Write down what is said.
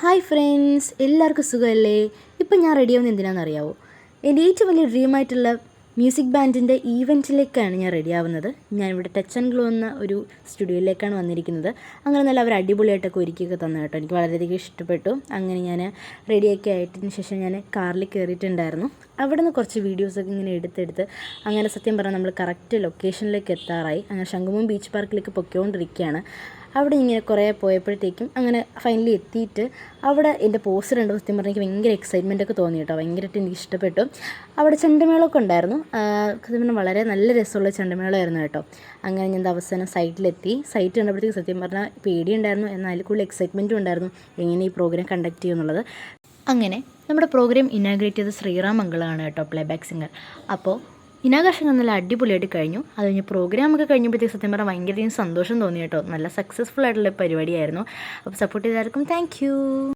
Hi friends, എല്ലാവർക്കും സുഖമല്ലേ? ഇപ്പം ഞാൻ റെഡിയാവുന്നത് എന്തിനാണെന്നറിയാവോ? എൻ്റെ ഏറ്റവും വലിയ ഡ്രീമായിട്ടുള്ള മ്യൂസിക് ബാൻഡിൻ്റെ ഈവൻറ്റിലേക്കാണ് ഞാൻ റെഡിയാവുന്നത്. ഞാനിവിടെ ടച്ച് ആൻഡ് ഗ്ലോ എന്ന ഒരു സ്റ്റുഡിയോയിലേക്കാണ് വന്നിരിക്കുന്നത്. അങ്ങനെ നല്ല അവർ അടിപൊളിയായിട്ടൊക്കെ ഒരുക്കിയൊക്കെ തന്നു കേട്ടോ. എനിക്ക് വളരെയധികം ഇഷ്ടപ്പെട്ടു. അങ്ങനെ ഞാൻ റെഡിയൊക്കെ ആയിട്ടതിന് ശേഷം ഞാൻ കാറിൽ കയറിയിട്ടുണ്ടായിരുന്നു. അവിടെ നിന്ന് കുറച്ച് വീഡിയോസൊക്കെ ഇങ്ങനെ എടുത്തെടുത്ത് അങ്ങനെ സത്യം പറഞ്ഞാൽ നമ്മൾ കറക്റ്റ് ലൊക്കേഷനിലേക്ക് എത്താറായി. അങ്ങനെ ശംഖുമുഖം ബീച്ച് പാർക്കിലേക്ക് പൊയ്ക്കൊണ്ടിരിക്കുകയാണ്. അവിടെ ഇങ്ങനെ കുറേ പോയപ്പോഴത്തേക്കും അങ്ങനെ ഫൈനലി എത്തിയിട്ട് അവിടെ എൻ്റെ പോസ്റ്റർ കണ്ട് സത്യം പറഞ്ഞാൽ എനിക്ക് ഭയങ്കര എക്സൈറ്റ്മെൻ്റ് ഒക്കെ തോന്നി കേട്ടോ. ഭയങ്കരമായിട്ട് എനിക്ക് ഇഷ്ടപ്പെട്ടു. അവിടെ ചെണ്ടമേളമൊക്കെ ഉണ്ടായിരുന്നു. സത്യം പറഞ്ഞാൽ വളരെ നല്ല രസമുള്ള ചെണ്ടമേളമായിരുന്നു കേട്ടോ. അങ്ങനെ ഞാൻ അവസാനം സൈറ്റ് കണ്ടപ്പോഴത്തേക്ക് സത്യം പറഞ്ഞാൽ പേടിയുണ്ടായിരുന്നു, എന്നാൽ അതിൽ കൂടുതൽ എക്സൈറ്റ്മെൻറ്റും ഉണ്ടായിരുന്നു എങ്ങനെ ഈ പ്രോഗ്രാം കണ്ടക്ട് ചെയ്യുമെന്നുള്ളത്. അങ്ങനെ നമ്മുടെ പ്രോഗ്രാം ഇനാഗ്രേറ്റ് ചെയ്ത ശ്രീറാം മംഗളമാണ് കേട്ടോ, പ്ലേബാക്ക് സിംഗർ. അപ്പോൾ ഇനാഘോഷം നല്ല അടിപൊളിയായിട്ട് കഴിഞ്ഞു. അത് കഴിഞ്ഞ് പ്രോഗ്രാമൊക്കെ കഴിഞ്ഞപ്പോഴത്തേക്ക് സത്യം പറഞ്ഞാൽ ഭയങ്കരധികം സന്തോഷം തോന്നി കേട്ടോ. നല്ല സക്സസ്ഫുൾ ആയിട്ടുള്ള പരിപാടിയായിരുന്നു. അപ്പോൾ സപ്പോർട്ട് ചെയ്തായിരിക്കും താങ്ക് യു.